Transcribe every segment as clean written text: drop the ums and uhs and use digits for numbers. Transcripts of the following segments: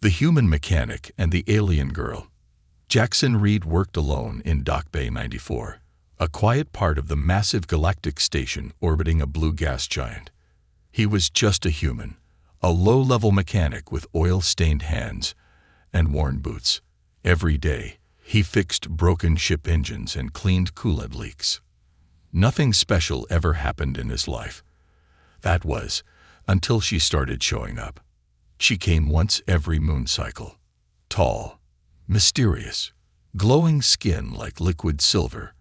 The Human Mechanic and the Alien Girl. Jackson Reed worked alone in Dock Bay 94, a quiet part of the massive Galactic station orbiting a blue gas giant. He was just a human, a low-level mechanic with oil-stained hands and worn boots. Every day, he fixed broken ship engines and cleaned coolant leaks. Nothing special ever happened in his life. That was, until she started showing up. She came once every moon cycle. Tall, mysterious, glowing skin like liquid silver.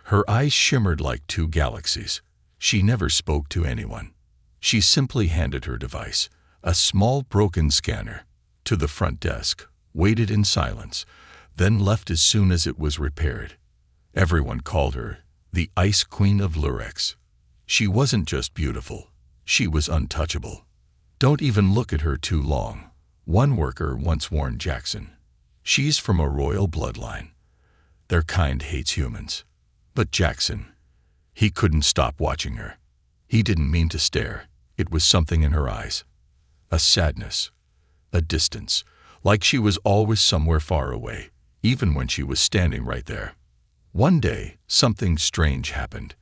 Her eyes shimmered like two galaxies. She never spoke to anyone. She simply handed her device, a small broken scanner, to the front desk, waited in silence, then left as soon as it was repaired. Everyone called her the Ice Queen of Lurex. She wasn't just beautiful, she was untouchable. Don't even look at her too long, one worker once warned Jackson. She's from a royal bloodline. Their kind hates humans. But Jackson, he couldn't stop watching her. He didn't mean to stare. It was something in her eyes. A sadness, a distance, like she was always somewhere far away, even when she was standing right there. One day, something strange happened.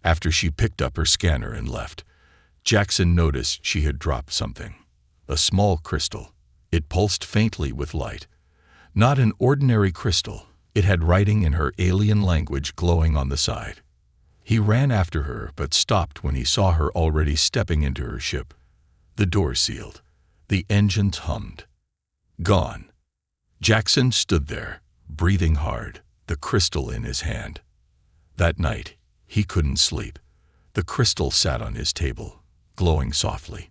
After she picked up her scanner and left, Jackson noticed she had dropped something. A small crystal. It pulsed faintly with light. Not an ordinary crystal. It had writing in her alien language glowing on the side. He ran after her but stopped when he saw her already stepping into her ship. The door sealed. The engines hummed. Gone. Jackson stood there, breathing hard, the crystal in his hand. That night, he couldn't sleep. The crystal sat on his table, glowing softly.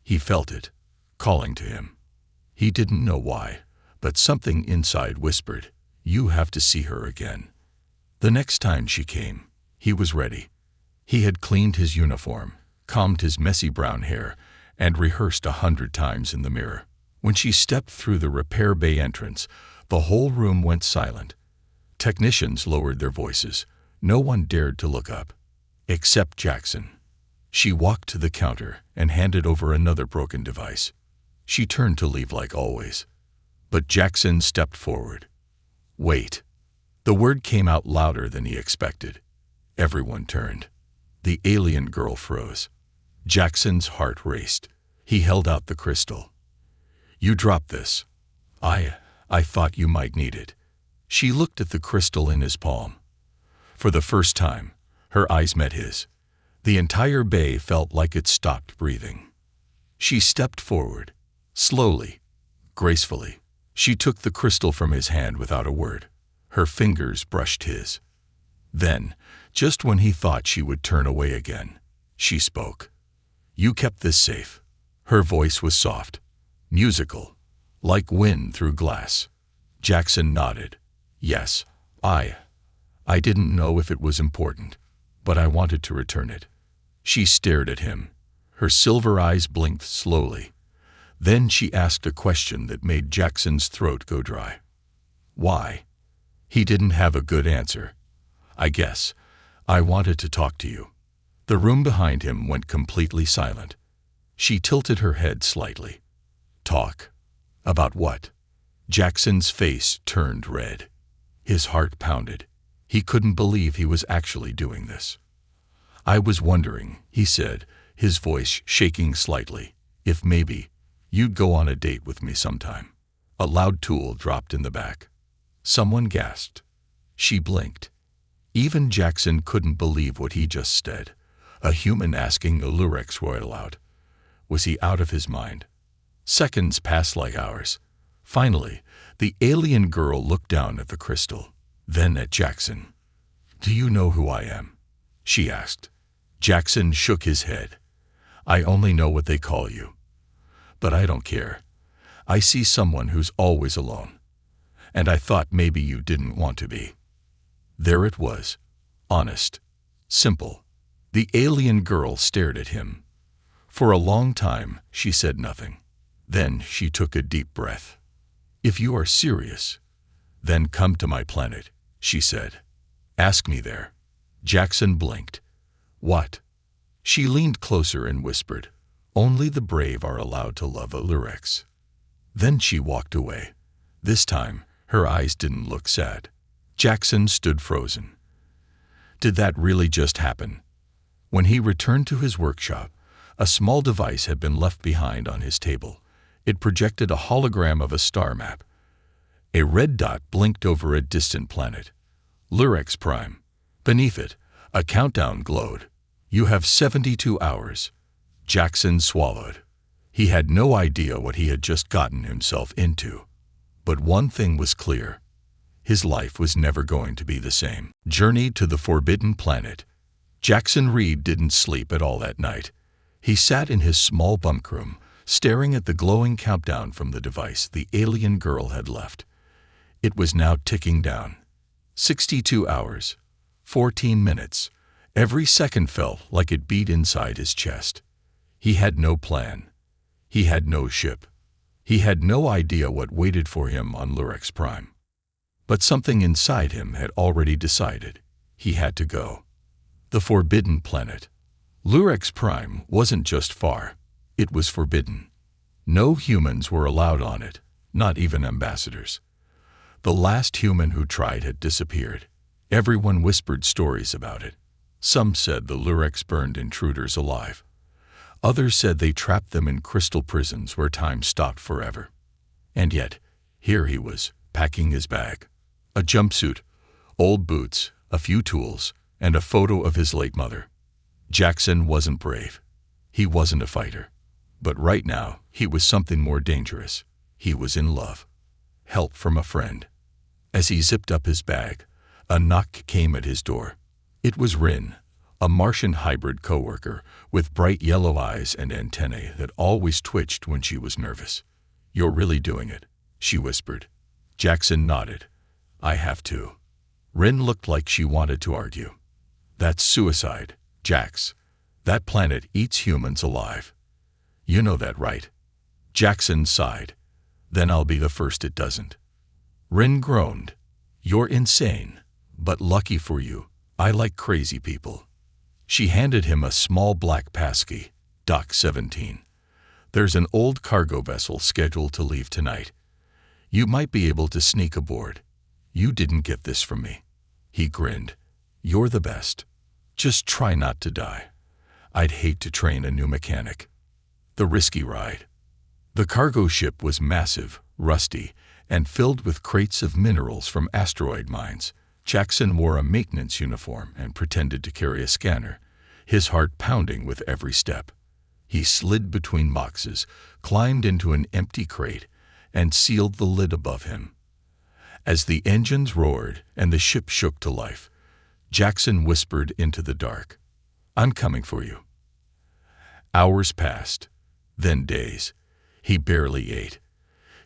He felt it, calling to him. He didn't know why, but something inside whispered, "You have to see her again." The next time she came, he was ready. He had cleaned his uniform, combed his messy brown hair, and rehearsed 100 times in the mirror. When she stepped through the repair bay entrance, the whole room went silent. Technicians lowered their voices. No one dared to look up, except Jackson. She walked to the counter and handed over another broken device. She turned to leave like always. But Jackson stepped forward. "Wait." The word came out louder than he expected. Everyone turned. The alien girl froze. Jackson's heart raced. He held out the crystal. "You dropped this. I thought you might need it." She looked at the crystal in his palm. For the first time, her eyes met his. The entire bay felt like it stopped breathing. She stepped forward, slowly, gracefully. She took the crystal from his hand without a word. Her fingers brushed his. Then, just when he thought she would turn away again, she spoke. "You kept this safe." Her voice was soft, musical, like wind through glass. Jackson nodded. "Yes, I didn't know if it was important, but I wanted to return it." She stared at him. Her silver eyes blinked slowly. Then she asked a question that made Jackson's throat go dry. "Why?" He didn't have a good answer. "I guess I wanted to talk to you." The room behind him went completely silent. She tilted her head slightly. "Talk? About what?" Jackson's face turned red. His heart pounded. He couldn't believe he was actually doing this. "I was wondering," he said, his voice shaking slightly, "if maybe you'd go on a date with me sometime." A loud tool dropped in the back. Someone gasped. She blinked. Even Jackson couldn't believe what he just said. A human asking a Lurex royal out. Was he out of his mind? Seconds passed like hours. Finally, the alien girl looked down at the crystal, then at Jackson. "Do you know who I am?" she asked. Jackson shook his head. "I only know what they call you. But I don't care. I see someone who's always alone. And I thought maybe you didn't want to be." There it was. Honest. Simple. The alien girl stared at him. For a long time, she said nothing. Then she took a deep breath. "If you are serious, then come to my planet," she said. "Ask me there." Jackson blinked. "What?" She leaned closer and whispered, "Only the brave are allowed to love a Lurex." Then she walked away. This time, her eyes didn't look sad. Jackson stood frozen. Did that really just happen? When he returned to his workshop, a small device had been left behind on his table. It projected a hologram of a star map. A red dot blinked over a distant planet. Lurex Prime. Beneath it, a countdown glowed. You have 72 hours. Jackson swallowed. He had no idea what he had just gotten himself into. But one thing was clear. His life was never going to be the same. Journey to the Forbidden Planet. Jackson Reed didn't sleep at all that night. He sat in his small bunk room, staring at the glowing countdown from the device the alien girl had left. It was now ticking down. 62 hours. 14 minutes. Every second felt like it beat inside his chest. He had no plan. He had no ship. He had no idea what waited for him on Lurex Prime. But something inside him had already decided. He had to go. The Forbidden Planet. Lurex Prime wasn't just far. It was forbidden. No humans were allowed on it, not even ambassadors. The last human who tried had disappeared. Everyone whispered stories about it. Some said the Lurex burned intruders alive. Others said they trapped them in crystal prisons where time stopped forever. And yet, here he was, packing his bag. A jumpsuit, old boots, a few tools, and a photo of his late mother. Jackson wasn't brave. He wasn't a fighter. But right now, he was something more dangerous. He was in love. Help from a friend. As he zipped up his bag, a knock came at his door. It was Rin, a Martian hybrid coworker with bright yellow eyes and antennae that always twitched when she was nervous. "You're really doing it," she whispered. Jackson nodded. "I have to." Rin looked like she wanted to argue. "That's suicide, Jax. That planet eats humans alive. You know that, right?" Jackson sighed. "Then I'll be the first it doesn't." Rin groaned. "You're insane. But lucky for you, I like crazy people." She handed him a small black passkey, Dock 17. "There's an old cargo vessel scheduled to leave tonight. You might be able to sneak aboard. You didn't get this from me." He grinned. "You're the best. Just try not to die. I'd hate to train a new mechanic." The risky ride. The cargo ship was massive, rusty, and filled with crates of minerals from asteroid mines. Jackson wore a maintenance uniform and pretended to carry a scanner, his heart pounding with every step. He slid between boxes, climbed into an empty crate, and sealed the lid above him. As the engines roared and the ship shook to life, Jackson whispered into the dark, "I'm coming for you." Hours passed, then days. He barely ate.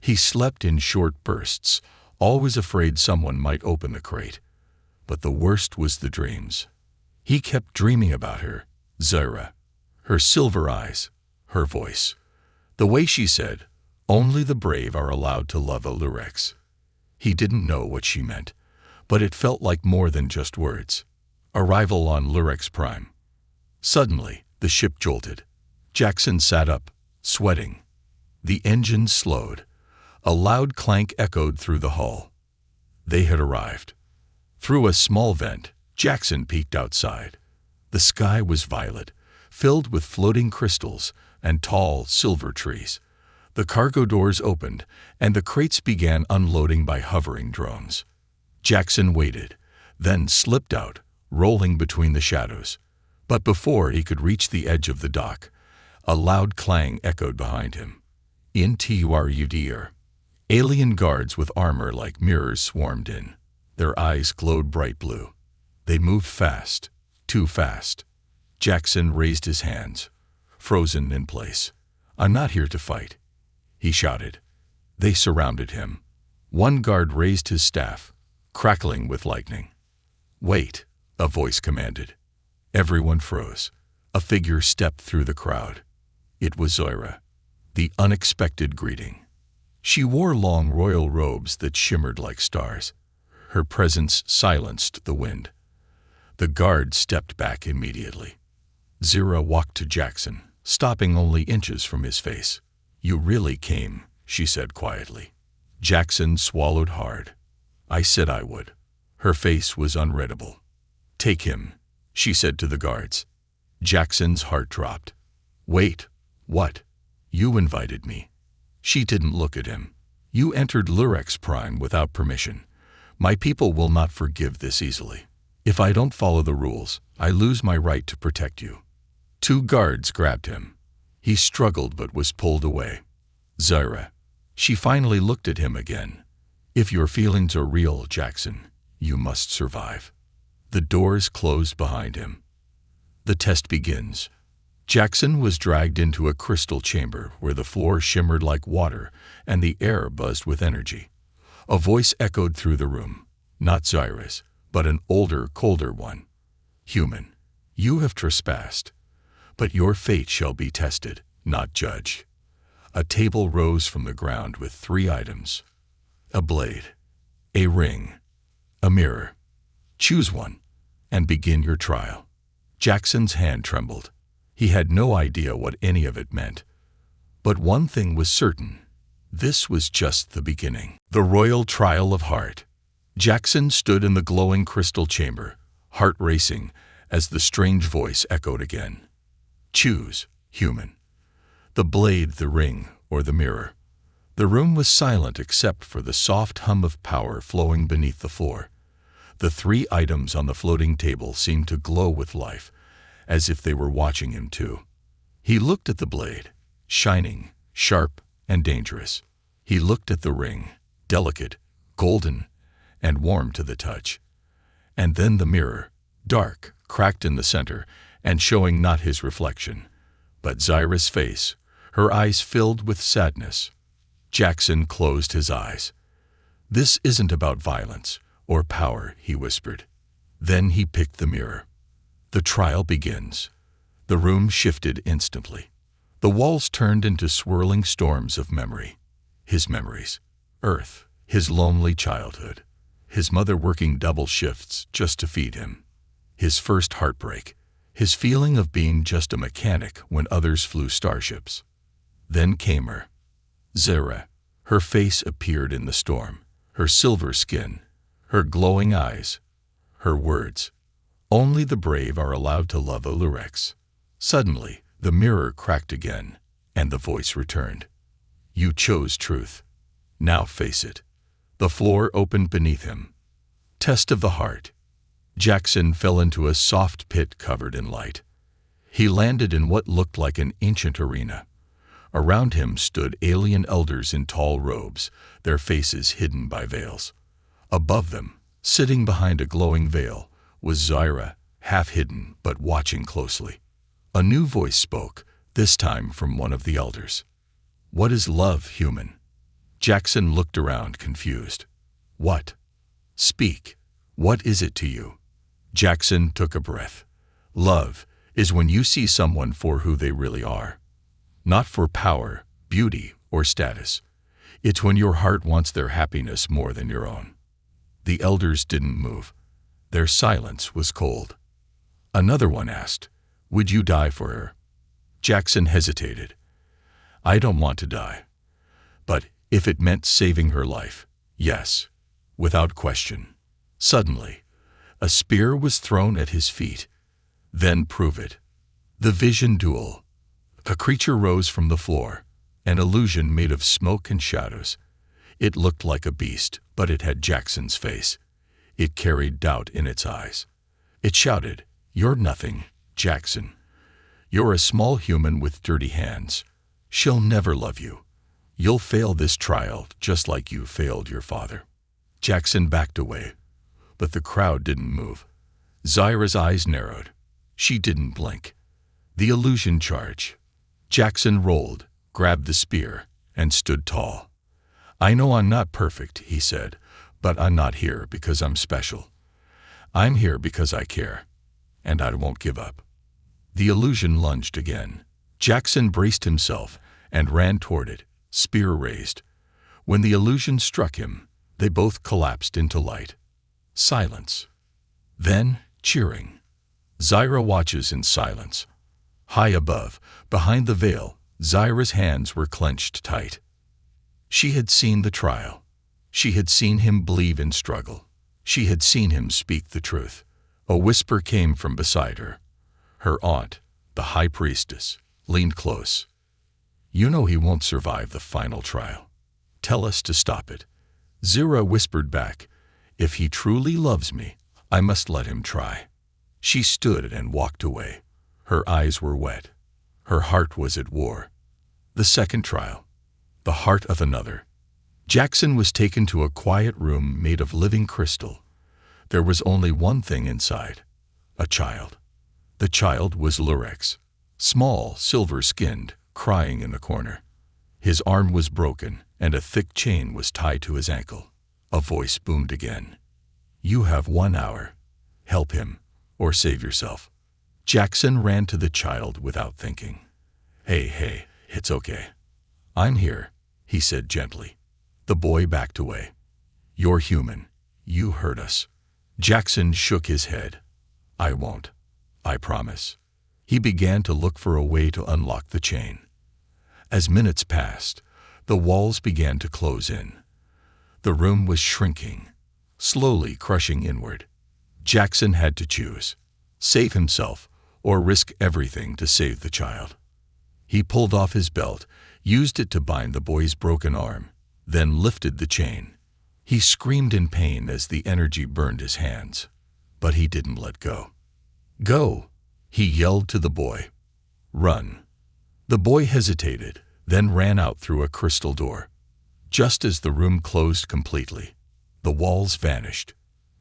He slept in short bursts, always afraid someone might open the crate. But the worst was the dreams. He kept dreaming about her, Zaira, her silver eyes, her voice. The way she said, "Only the brave are allowed to love a Lurex." He didn't know what she meant, but it felt like more than just words. Arrival on Lurex Prime. Suddenly, the ship jolted. Jackson sat up, sweating. The engines slowed. A loud clank echoed through the hull. They had arrived. Through a small vent, Jackson peeked outside. The sky was violet, filled with floating crystals and tall silver trees. The cargo doors opened, and the crates began unloading by hovering drones. Jackson waited, then slipped out, rolling between the shadows. But before he could reach the edge of the dock, a loud clang echoed behind him. "Intruder." Alien guards with armor like mirrors swarmed in. Their eyes glowed bright blue. They moved fast, too fast. Jackson raised his hands, frozen in place. "I'm not here to fight," he shouted. They surrounded him. One guard raised his staff, crackling with lightning. "Wait," a voice commanded. Everyone froze. A figure stepped through the crowd. It was Zaira, the unexpected greeting. She wore long royal robes that shimmered like stars. Her presence silenced the wind. The guard stepped back immediately. Zaira walked to Jackson, stopping only inches from his face. "You really came," she said quietly. Jackson swallowed hard. I said I would. Her face was unreadable. Take him, she said to the guards. Jackson's heart dropped. Wait, what? You invited me. She didn't look at him. You entered Lurex Prime without permission. My people will not forgive this easily. If I don't follow the rules, I lose my right to protect you. 2 guards grabbed him. He struggled but was pulled away. Zyra. She finally looked at him again. If your feelings are real, Jackson, you must survive. The doors closed behind him. The test begins. Jackson was dragged into a crystal chamber where the floor shimmered like water and the air buzzed with energy. A voice echoed through the room, not Zyra's, but an older, colder one. Human, you have trespassed, but your fate shall be tested, not judged. A table rose from the ground with 3 items. A blade, a ring, a mirror. Choose one and begin your trial. Jackson's hand trembled. He had no idea what any of it meant. But one thing was certain. This was just the beginning. The royal trial of heart. Jackson stood in the glowing crystal chamber, heart racing, as the strange voice echoed again. Choose, human. The blade, the ring, or the mirror. The room was silent except for the soft hum of power flowing beneath the floor. The 3 items on the floating table seemed to glow with life, as if they were watching him too. He looked at the blade, shining, sharp, and dangerous. He looked at the ring, delicate, golden, and warm to the touch. And then the mirror, dark, cracked in the center, and showing not his reflection, but Zyra's face, her eyes filled with sadness. Jackson closed his eyes. This isn't about violence or power, he whispered. Then he picked the mirror. The trial begins. The room shifted instantly. The walls turned into swirling storms of memory. His memories. Earth. His lonely childhood. His mother working double shifts just to feed him. His first heartbreak. His feeling of being just a mechanic when others flew starships. Then came her. Zyra. Her face appeared in the storm. Her silver skin. Her glowing eyes. Her words. Only the brave are allowed to love a Lurex. Suddenly, the mirror cracked again, and the voice returned. You chose truth. Now face it. The floor opened beneath him. Test of the heart. Jackson fell into a soft pit covered in light. He landed in what looked like an ancient arena. Around him stood alien elders in tall robes, their faces hidden by veils. Above them, sitting behind a glowing veil, was Zyra, half hidden but watching closely. A new voice spoke, this time from one of the elders. What is love, human? Jackson looked around, confused. What? Speak. What is it to you? Jackson took a breath. Love is when you see someone for who they really are. Not for power, beauty, or status. It's when your heart wants their happiness more than your own. The elders didn't move. Their silence was cold. Another one asked, Would you die for her? Jackson hesitated. I don't want to die. But if it meant saving her life, yes, without question. Suddenly, a spear was thrown at his feet. Then prove it. The vision duel. A creature rose from the floor, an illusion made of smoke and shadows. It looked like a beast, but it had Jackson's face. It carried doubt in its eyes. It shouted, You're nothing, Jackson. You're a small human with dirty hands. She'll never love you. You'll fail this trial just like you failed your father. Jackson backed away, but the crowd didn't move. Zyra's eyes narrowed. She didn't blink. The illusion charge. Jackson rolled, grabbed the spear, and stood tall. I know I'm not perfect, he said, but I'm not here because I'm special. I'm here because I care, and I won't give up. The illusion lunged again. Jackson braced himself and ran toward it, spear raised. When the illusion struck him, they both collapsed into light. Silence. Then cheering. Zyra watches in silence. High above, behind the veil, Zyra's hands were clenched tight. She had seen the trial. She had seen him believe in struggle. She had seen him speak the truth. A whisper came from beside her. Her aunt, the high priestess, leaned close. "You know he won't survive the final trial. Tell us to stop it." Zira whispered back, "If he truly loves me, I must let him try." She stood and walked away. Her eyes were wet. Her heart was at war. The second trial. The heart of another. Jackson was taken to a quiet room made of living crystal. There was only one thing inside. A child. The child was Lurex. Small, silver-skinned, crying in the corner. His arm was broken, and a thick chain was tied to his ankle. A voice boomed again. "You have 1 hour. Help him, or save yourself." Jackson ran to the child without thinking. Hey, it's okay. "I'm here," he said gently. The boy backed away. "You're human. You hurt us." Jackson shook his head. "I won't. I promise." He began to look for a way to unlock the chain. As minutes passed, the walls began to close in. The room was shrinking, slowly crushing inward. Jackson had to choose: save himself or risk everything to save the child. He pulled off his belt, used it to bind the boy's broken arm, then lifted the chain. He screamed in pain as the energy burned his hands, but he didn't let go. "Go!" he yelled to the boy. "Run!" The boy hesitated, then ran out through a crystal door. Just as the room closed completely, the walls vanished.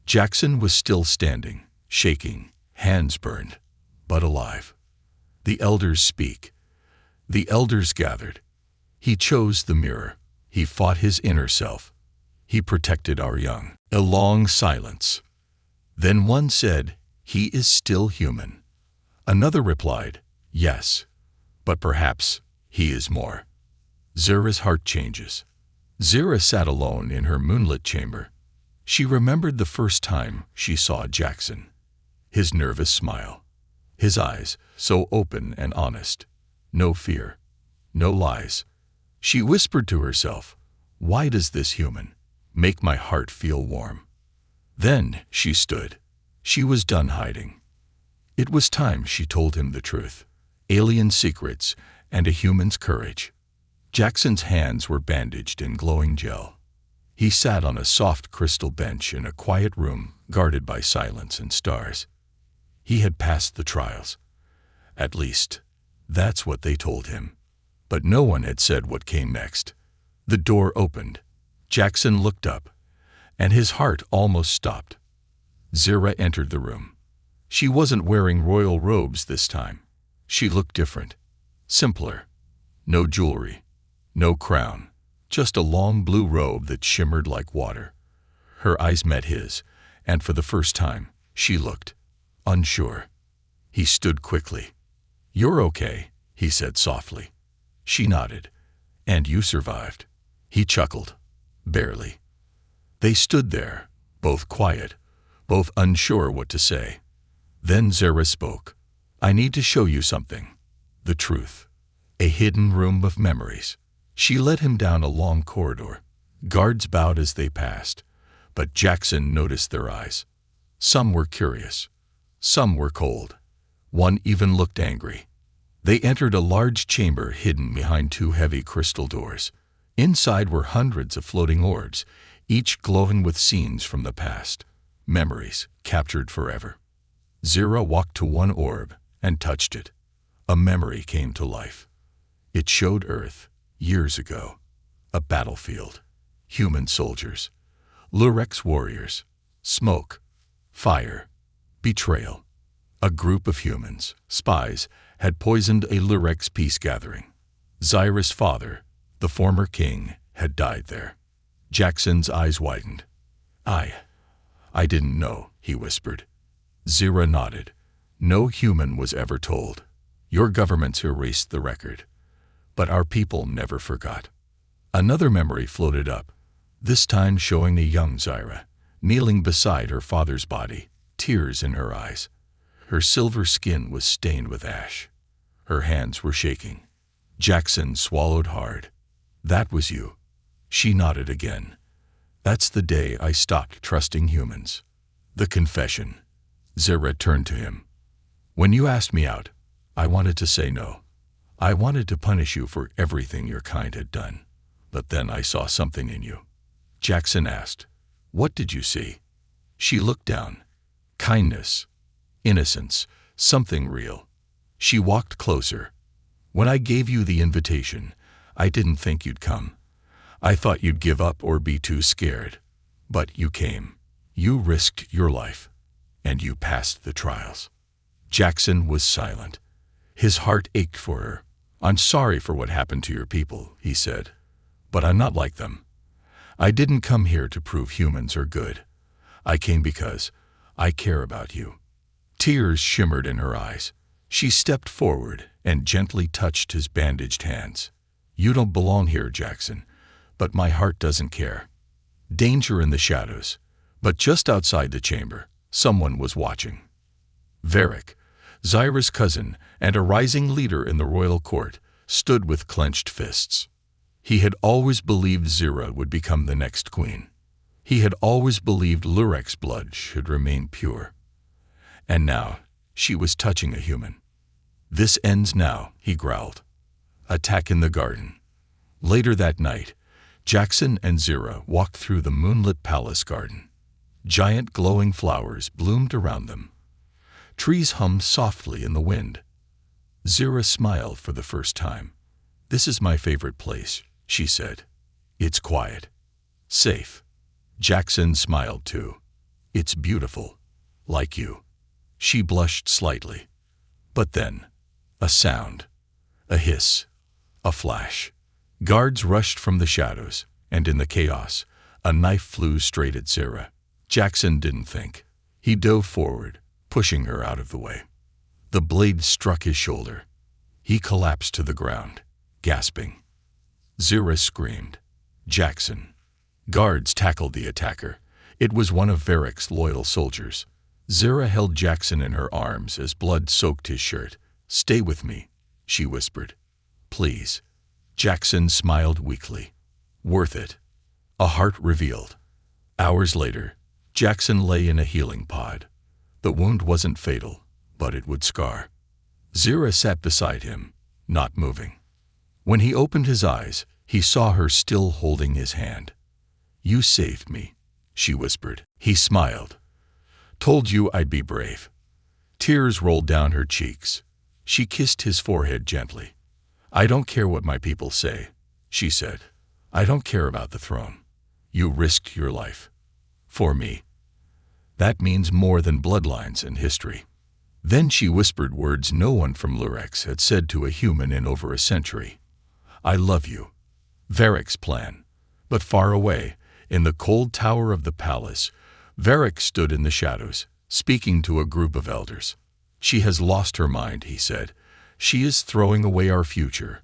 Jackson was still standing, shaking, hands burned, but alive. The elders speak. The elders gathered. He chose the mirror. He fought his inner self. He protected our young. A long silence. Then one said, "He is still human." Another replied, "Yes, but perhaps he is more." Zira's heart changes. Zira sat alone in her moonlit chamber. She remembered the first time she saw Jackson. His nervous smile. His eyes, so open and honest. No fear. No lies. She whispered to herself, "Why does this human make my heart feel warm?" Then she stood. She was done hiding. It was time she told him the truth. Alien secrets and a human's courage. Jackson's hands were bandaged in glowing gel. He sat on a soft crystal bench in a quiet room guarded by silence and stars. He had passed the trials. At least, that's what they told him. But no one had said what came next. The door opened. Jackson looked up, and his heart almost stopped. Zira entered the room. She wasn't wearing royal robes this time. She looked different, simpler. No jewelry, no crown, just a long blue robe that shimmered like water. Her eyes met his, and for the first time, she looked unsure. He stood quickly. "You're okay," he said softly. She nodded. "And you survived." He chuckled. "Barely." They stood there, both quiet, both unsure what to say. Then Zira spoke. "I need to show you something. The truth. A hidden room of memories." She led him down a long corridor. Guards bowed as they passed, but Jackson noticed their eyes. Some were curious. Some were cold. One even looked angry. They entered a large chamber hidden behind 2 heavy crystal doors. Inside were hundreds of floating orbs, each glowing with scenes from the past, memories captured forever. Zira walked to one orb and touched it. A memory came to life. It showed Earth, years ago. A battlefield. Human soldiers. Lurex warriors. Smoke. Fire. Betrayal. A group of humans, spies, had poisoned a Lurex peace gathering. Zira's father, the former king, had died there. Jackson's eyes widened. I didn't know," he whispered. Zira nodded. "No human was ever told. Your governments erased the record. But our people never forgot." Another memory floated up, this time showing a young Zira, kneeling beside her father's body, tears in her eyes. Her silver skin was stained with ash. Her hands were shaking. Jackson swallowed hard. "That was you. She nodded again. That's the day I stopped trusting humans. The confession. Zira turned to him. When you asked me out, I wanted to say no. I wanted to punish you for everything your kind had done. But then I saw something in you. Jackson asked, what did you see? She looked down. Kindness. Innocence. Something real. She walked closer. When I gave you the invitation, I didn't think you'd come. I thought you'd give up or be too scared. But you came. You risked your life. And you passed the trials. Jackson was silent. His heart ached for her. I'm sorry for what happened to your people, he said. But I'm not like them. I didn't come here to prove humans are good. I came because I care about you. Tears shimmered in her eyes. She stepped forward and gently touched his bandaged hands. You don't belong here, Jackson, but my heart doesn't care. Danger in the shadows, but just outside the chamber, someone was watching. Varric, Zira's cousin and a rising leader in the royal court, stood with clenched fists. He had always believed Zira would become the next queen. He had always believed Lurec's blood should remain pure. And now, she was touching a human. This ends now, he growled. Attack in the garden. Later that night, Jackson and Zira walked through the moonlit palace garden. Giant glowing flowers bloomed around them. Trees hummed softly in the wind. Zira smiled for the first time. This is my favorite place, she said. It's quiet. Safe. Jackson smiled too. It's beautiful. Like you. She blushed slightly. But then, a sound. A hiss. A flash. Guards rushed from the shadows, and in the chaos, a knife flew straight at Zira. Jackson didn't think. He dove forward, pushing her out of the way. The blade struck his shoulder. He collapsed to the ground, gasping. Zira screamed. Jackson. Guards tackled the attacker. It was one of Varric's loyal soldiers. Zira held Jackson in her arms as blood soaked his shirt. Stay with me, she whispered. Please. Jackson smiled weakly. Worth it. A heart revealed. Hours later, Jackson lay in a healing pod. The wound wasn't fatal, but it would scar. Zira sat beside him, not moving. When he opened his eyes, he saw her still holding his hand. You saved me, she whispered. He smiled. Told you I'd be brave. Tears rolled down her cheeks. She kissed his forehead gently. I don't care what my people say, she said. I don't care about the throne. You risked your life. For me. That means more than bloodlines and history. Then she whispered words no one from Lurex had said to a human in over a century. I love you. Varric's plan. But far away, in the cold tower of the palace, Varric stood in the shadows, speaking to a group of elders. She has lost her mind, he said. She is throwing away our future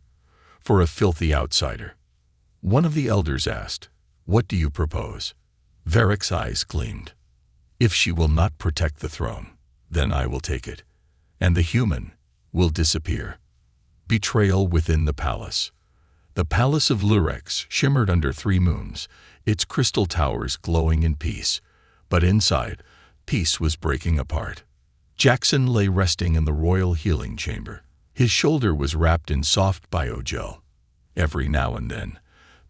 for a filthy outsider. One of the elders asked, What do you propose? Varric's eyes gleamed. If she will not protect the throne, then I will take it, and the human will disappear. Betrayal within the palace. The palace of Lurex shimmered under 3 moons, its crystal towers glowing in peace. But inside, peace was breaking apart. Jackson lay resting in the royal healing chamber. His shoulder was wrapped in soft biogel. Every now and then,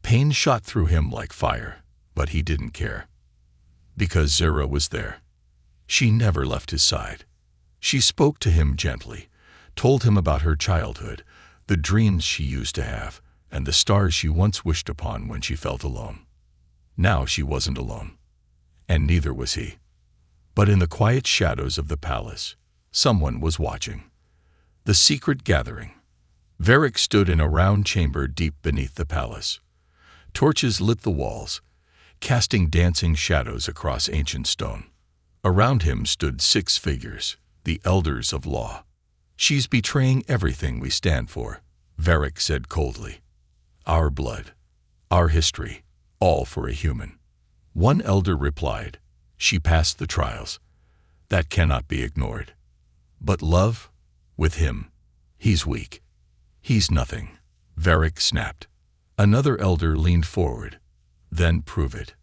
pain shot through him like fire, but he didn't care. Because Zira was there. She never left his side. She spoke to him gently, told him about her childhood, the dreams she used to have, and the stars she once wished upon when she felt alone. Now she wasn't alone. And neither was he. But in the quiet shadows of the palace, someone was watching. The secret gathering. Varric stood in a round chamber deep beneath the palace. Torches lit the walls, casting dancing shadows across ancient stone. Around him stood 6 figures, the elders of law. She's betraying everything we stand for, Varric said coldly. Our blood, our history, all for a human. One elder replied, She passed the trials. That cannot be ignored. But love? With him, he's weak. He's nothing, Varric snapped. Another elder leaned forward, Then prove it.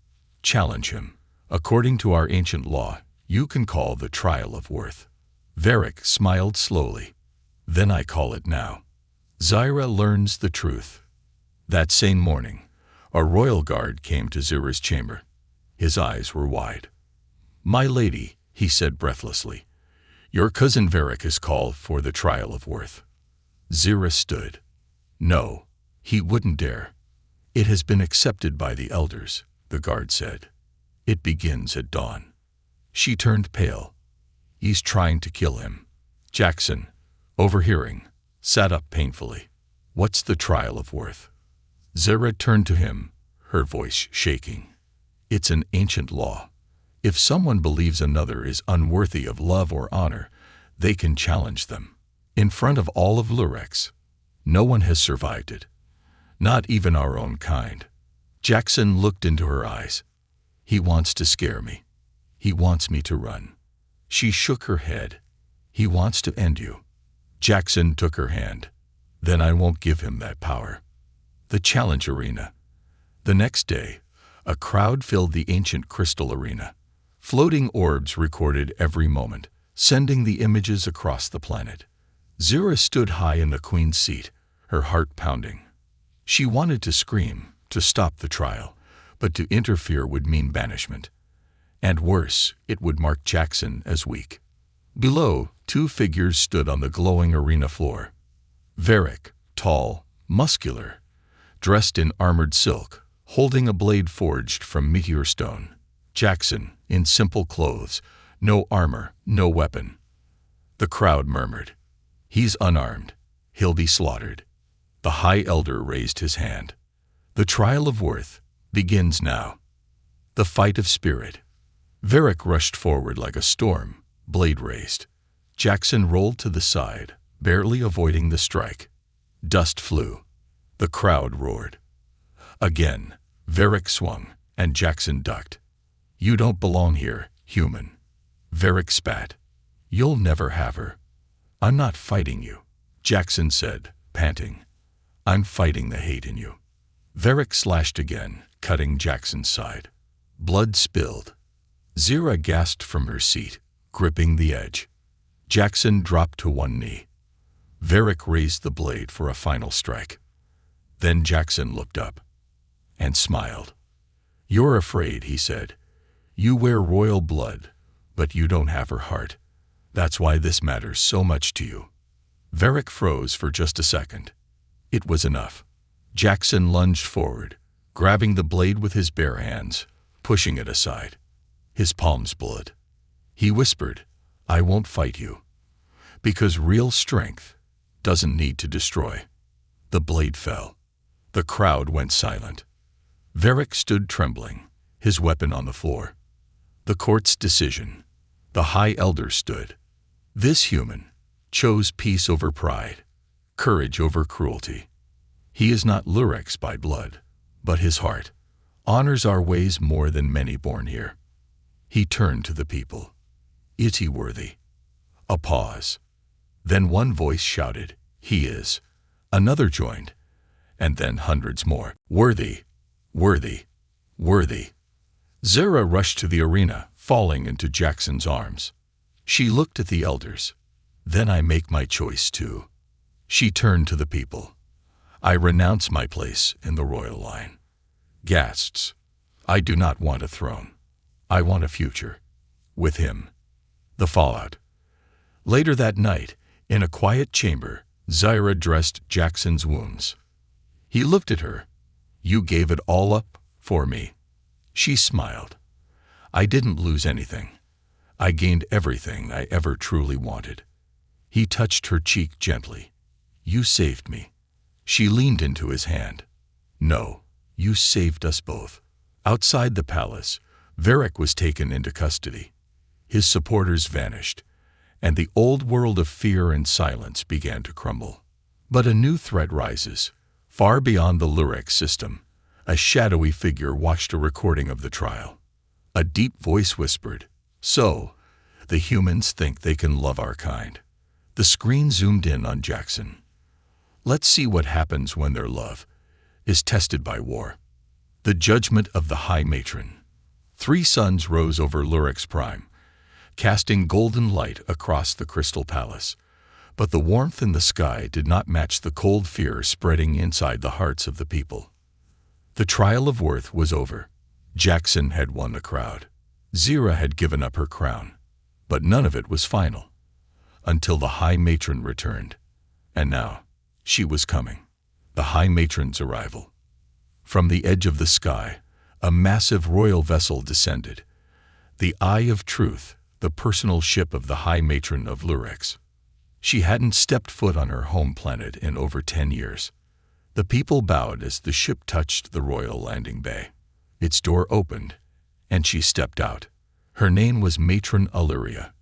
Challenge him. According to our ancient law, you can call the trial of worth. Varric smiled slowly. Then I call it now. Zyra learns the truth. That same morning, a royal guard came to Zyra's chamber. His eyes were wide. "My lady," he said breathlessly, "your cousin Varric has called for the trial of worth." Zyra stood. "No, he wouldn't dare." "It has been accepted by the elders," the guard said. "It begins at dawn." She turned pale. "He's trying to kill him." Jackson, overhearing, sat up painfully. "What's the trial of worth?" Zyra turned to him, her voice shaking. "It's an ancient law. If someone believes another is unworthy of love or honor, they can challenge them. In front of all of Lurex. No one has survived it. Not even our own kind." Jackson looked into her eyes. "He wants to scare me. He wants me to run." She shook her head. "He wants to end you." Jackson took her hand. "Then I won't give him that power." The challenge arena. The next day, a crowd filled the ancient crystal arena. Floating orbs recorded every moment, sending the images across the planet. Zyra stood high in the queen's seat, her heart pounding. She wanted to scream, to stop the trial, but to interfere would mean banishment. And worse, it would mark Jackson as weak. Below, two figures stood on the glowing arena floor. Varric, tall, muscular, dressed in armored silk, holding a blade forged from meteor stone. Jackson, in simple clothes, no armor, no weapon. The crowd murmured, "He's unarmed. He'll be slaughtered." The High Elder raised his hand. "The trial of worth begins now." The fight of spirit. Varric rushed forward like a storm, blade raised. Jackson rolled to the side, barely avoiding the strike. Dust flew. The crowd roared. Again, Varric swung, and Jackson ducked. "You don't belong here, human." Varric spat. "You'll never have her." "I'm not fighting you," Jackson said, panting. "I'm fighting the hate in you." Varric slashed again, cutting Jackson's side. Blood spilled. Zyra gasped from her seat, gripping the edge. Jackson dropped to one knee. Varric raised the blade for a final strike. Then Jackson looked up and smiled. "You're afraid," he said. "You wear royal blood, but you don't have her heart. That's why this matters so much to you." Varric froze for just a second. It was enough. Jackson lunged forward, grabbing the blade with his bare hands, pushing it aside. His palms bled. He whispered, "I won't fight you, because real strength doesn't need to destroy." The blade fell. The crowd went silent. Varric stood trembling, his weapon on the floor. The court's decision. The High Elder stood. This human chose peace over pride, courage over cruelty. He is not Lurex by blood, but his heart honors our ways more than many born here. He turned to the people. "Is he worthy?" A pause. Then one voice shouted, "He is." Another joined, and then hundreds more. "Worthy, worthy, worthy." Zyra rushed to the arena, falling into Jackson's arms. She looked at the elders. "Then I make my choice too." She turned to the people. "I renounce my place in the royal line." Gasps. "I do not want a throne. I want a future. With him." The fallout. Later that night, in a quiet chamber, Zyra dressed Jackson's wounds. He looked at her. "You gave it all up for me." She smiled. "I didn't lose anything. I gained everything I ever truly wanted." He touched her cheek gently. "You saved me." She leaned into his hand. "No, you saved us both." Outside the palace, Varric was taken into custody. His supporters vanished, and the old world of fear and silence began to crumble. But a new threat rises. Far beyond the Lurex system, a shadowy figure watched a recording of the trial. A deep voice whispered, "So, the humans think they can love our kind." The screen zoomed in on Jackson. "Let's see what happens when their love is tested by war." The judgment of the High Matron. 3 suns rose over Lurex's prime, casting golden light across the crystal palace. But the warmth in the sky did not match the cold fear spreading inside the hearts of the people. The trial of worth was over. Jackson had won the crowd. Zira had given up her crown. But none of it was final. Until the High Matron returned. And now, she was coming. The High Matron's arrival. From the edge of the sky, a massive royal vessel descended. The Eye of Truth, the personal ship of the High Matron of Lurex. She hadn't stepped foot on her home planet in over 10 years. The people bowed as the ship touched the royal landing bay. Its door opened, and she stepped out. Her name was Matron Illyria,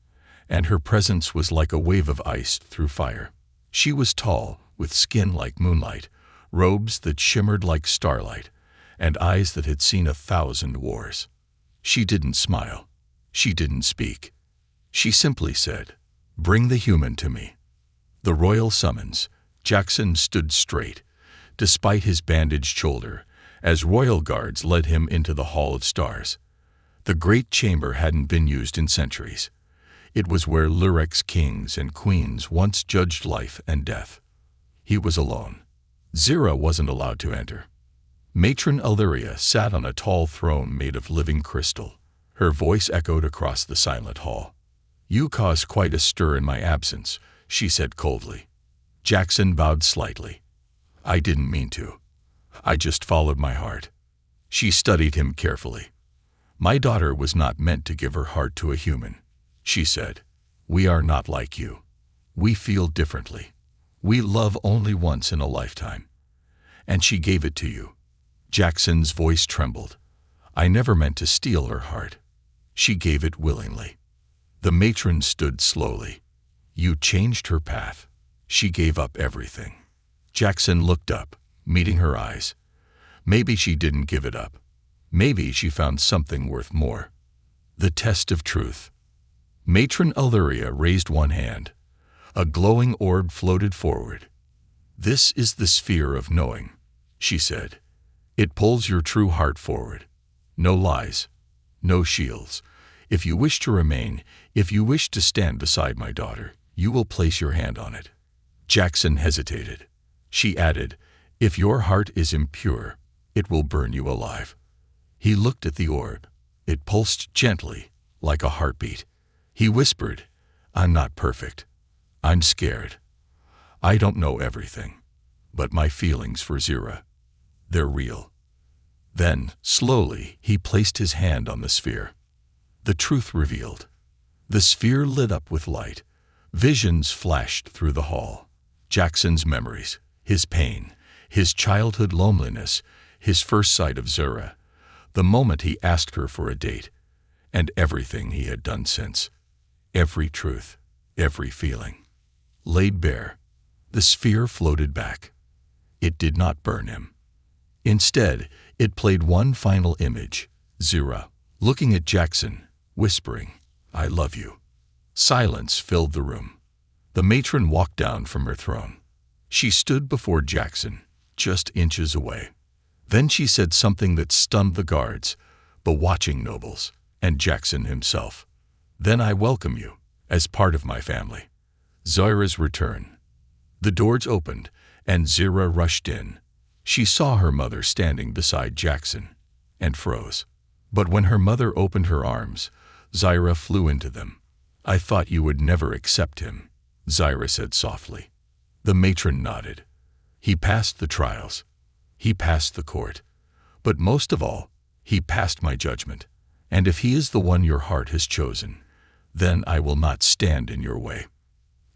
and her presence was like a wave of ice through fire. She was tall, with skin like moonlight, robes that shimmered like starlight, and eyes that had seen 1,000 wars. She didn't smile. She didn't speak. She simply said, "Bring the human to me." The royal summons. Jackson stood straight, despite his bandaged shoulder, as royal guards led him into the Hall of Stars. The great chamber hadn't been used in centuries. It was where Lurex kings and queens once judged life and death. He was alone. Zira wasn't allowed to enter. Matron Illyria sat on a tall throne made of living crystal. Her voice echoed across the silent hall. "You caused quite a stir in my absence," she said coldly. Jackson bowed slightly. "I didn't mean to. I just followed my heart." She studied him carefully. "My daughter was not meant to give her heart to a human," she said. "We are not like you. We feel differently. We love only once in a lifetime. And she gave it to you." Jackson's voice trembled. "I never meant to steal her heart. She gave it willingly." The matron stood slowly. "You changed her path. She gave up everything." Jackson looked up, meeting her eyes. Maybe she didn't give it up. Maybe she found something worth more. The test of truth. Matron Illyria raised one hand. A glowing orb floated forward. "This is the sphere of knowing," she said. "It pulls your true heart forward. No lies, no shields. If you wish to remain, if you wish to stand beside my daughter, you will place your hand on it." Jackson hesitated. She added, "If your heart is impure, it will burn you alive." He looked at the orb. It pulsed gently, like a heartbeat. He whispered, "I'm not perfect. I'm scared. I don't know everything. But my feelings for Zira, they're real." Then, slowly, he placed his hand on the sphere. The truth revealed. The sphere lit up with light. Visions flashed through the hall. Jackson's memories, his pain, his childhood loneliness, his first sight of Zira, the moment he asked her for a date, and everything he had done since. Every truth, every feeling. Laid bare, the sphere floated back. It did not burn him. Instead, it played one final image, Zira, looking at Jackson, whispering, "I love you." Silence filled the room. The matron walked down from her throne. She stood before Jackson, just inches away. Then she said something that stunned the guards, the watching nobles, and Jackson himself. "Then I welcome you, as part of my family." Zira's return. The doors opened, and Zira rushed in. She saw her mother standing beside Jackson, and froze. But when her mother opened her arms, Zira flew into them. "I thought you would never accept him," Zira said softly. The matron nodded. "He passed the trials. He passed the court. But most of all, he passed my judgment. And if he is the one your heart has chosen, then I will not stand in your way."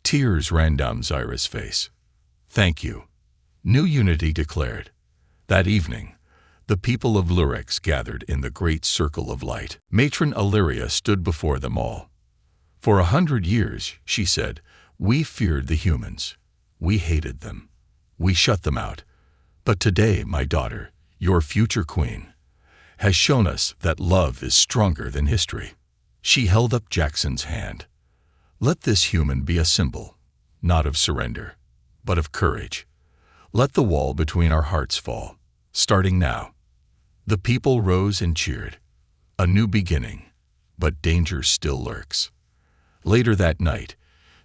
Tears ran down Zira's face. "Thank you." New Unity declared. That evening, the people of Lurex gathered in the great circle of light. Matron Illyria stood before them all. "For 100 years," she said, "we feared the humans. We hated them. We shut them out. But today, my daughter, your future queen, has shown us that love is stronger than history." She held up Jackson's hand. "Let this human be a symbol, not of surrender, but of courage. Let the wall between our hearts fall, starting now." The people rose and cheered. A new beginning, but danger still lurks. Later that night,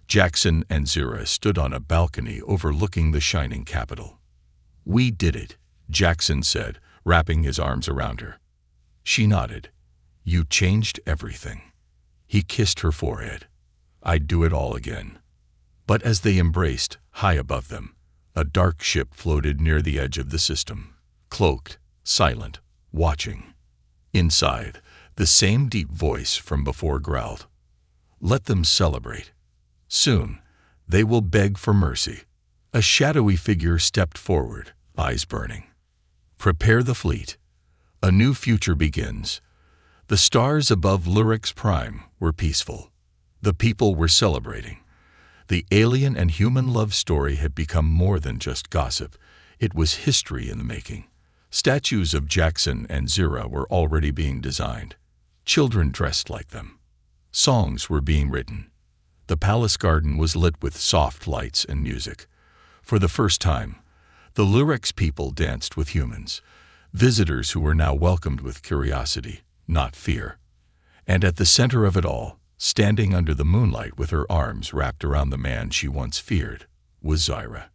Jackson and Zira stood on a balcony overlooking the shining capital. "We did it," Jackson said, wrapping his arms around her. She nodded. "You changed everything." He kissed her forehead. "I'd do it all again." But as they embraced, high above them, a dark ship floated near the edge of the system, cloaked, silent, watching. Inside, the same deep voice from before growled, "Let them celebrate. Soon, they will beg for mercy." A shadowy figure stepped forward, eyes burning. "Prepare the fleet. A new future begins." The stars above Lurix Prime were peaceful. The people were celebrating. The alien and human love story had become more than just gossip. It was history in the making. Statues of Jackson and Zira were already being designed. Children dressed like them. Songs were being written. The palace garden was lit with soft lights and music. For the first time, the Lurix people danced with humans, visitors who were now welcomed with curiosity, not fear. And at the center of it all, standing under the moonlight with her arms wrapped around the man she once feared, was Zira.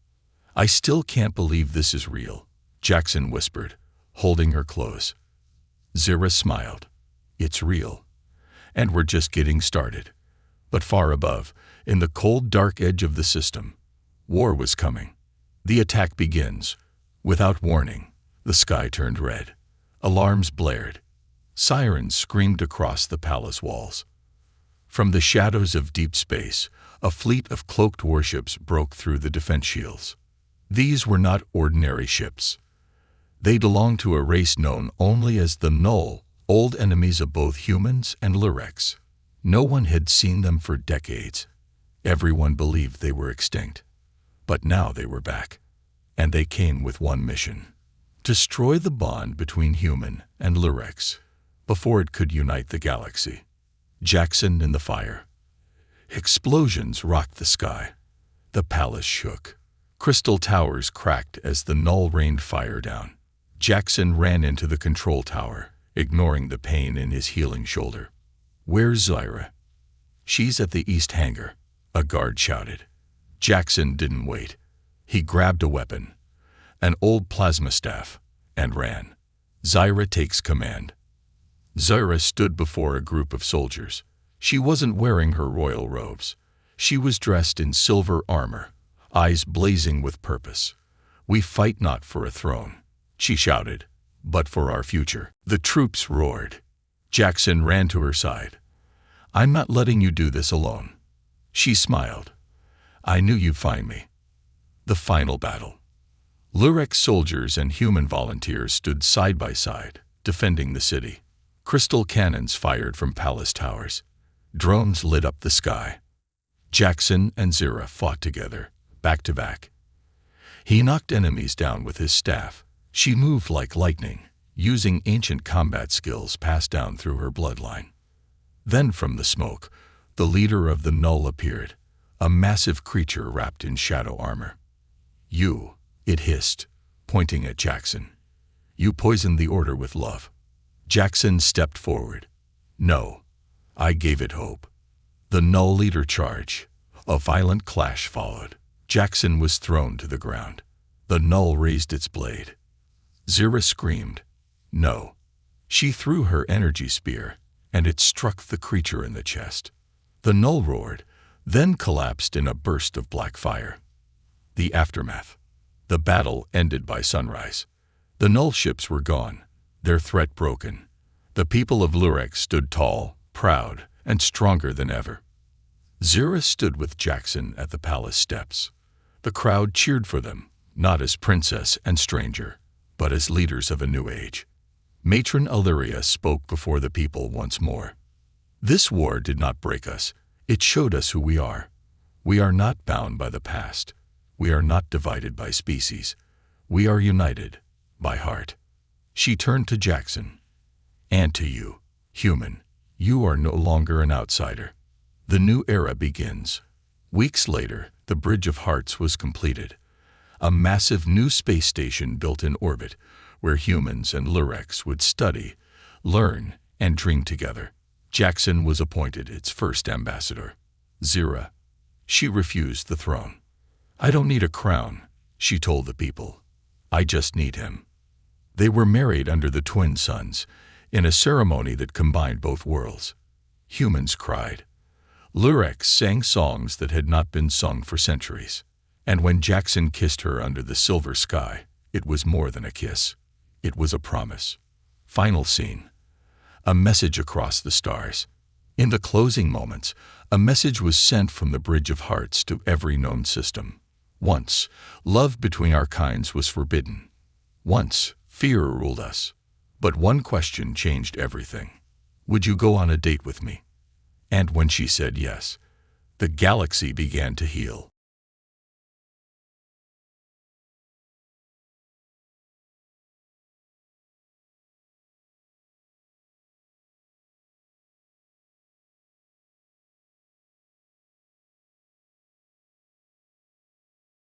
"I still can't believe this is real," Jackson whispered, holding her close. Zira smiled. "It's real. And we're just getting started." But far above, in the cold, dark edge of the system, war was coming. The attack begins. Without warning, the sky turned red. Alarms blared. Sirens screamed across the palace walls. From the shadows of deep space, a fleet of cloaked warships broke through the defense shields. These were not ordinary ships. They belonged to a race known only as the Null, old enemies of both humans and Lurix. No one had seen them for decades. Everyone believed they were extinct. But now they were back. And they came with one mission: destroy the bond between human and Lurix before it could unite the galaxy. Jackson in the fire. Explosions rocked the sky. The palace shook. Crystal towers cracked as the Null rained fire down. Jackson ran into the control tower, ignoring the pain in his healing shoulder. "Where's Zira?" "She's at the east hangar," a guard shouted. Jackson didn't wait. He grabbed a weapon, an old plasma staff, and ran. "Zira takes command." Zira stood before a group of soldiers. She wasn't wearing her royal robes. She was dressed in silver armor, eyes blazing with purpose. "We fight not for a throne," she shouted, "but for our future." The troops roared. Jackson ran to her side. "I'm not letting you do this alone." She smiled. "I knew you'd find me." The final battle. Lurix soldiers and human volunteers stood side by side, defending the city. Crystal cannons fired from palace towers. Drones lit up the sky. Jackson and Zira fought together, back to back. He knocked enemies down with his staff. She moved like lightning, using ancient combat skills passed down through her bloodline. Then from the smoke, the leader of the Null appeared, a massive creature wrapped in shadow armor. "You," it hissed, pointing at Jackson. "You poisoned the Order with love." Jackson stepped forward. "No, I gave it hope." The Null leader charged. A violent clash followed. Jackson was thrown to the ground. The Null raised its blade. Zira screamed. "No." She threw her energy spear, and it struck the creature in the chest. The Null roared, then collapsed in a burst of black fire. The aftermath. The battle ended by sunrise. The Null ships were gone, their threat broken. The people of Lurix stood tall, proud, and stronger than ever. Zira stood with Jackson at the palace steps. The crowd cheered for them, not as princess and stranger, but as leaders of a new age. Matron Illyria spoke before the people once more. "This war did not break us. It showed us who we are. We are not bound by the past. We are not divided by species. We are united by heart." She turned to Jackson. "And to you, human, you are no longer an outsider. The new era begins." Weeks later, the Bridge of Hearts was completed. A massive new space station built in orbit, where humans and Lurex would study, learn, and dream together. Jackson was appointed its first ambassador. Zira. She refused the throne. "I don't need a crown," she told the people. "I just need him." They were married under the twin suns, in a ceremony that combined both worlds. Humans cried. Lurex sang songs that had not been sung for centuries. And when Jackson kissed her under the silver sky, it was more than a kiss. It was a promise. Final scene. A message across the stars. In the closing moments, a message was sent from the Bridge of Hearts to every known system. Once, love between our kinds was forbidden. Once, fear ruled us. But one question changed everything. Would you go on a date with me? And when she said yes, the galaxy began to heal.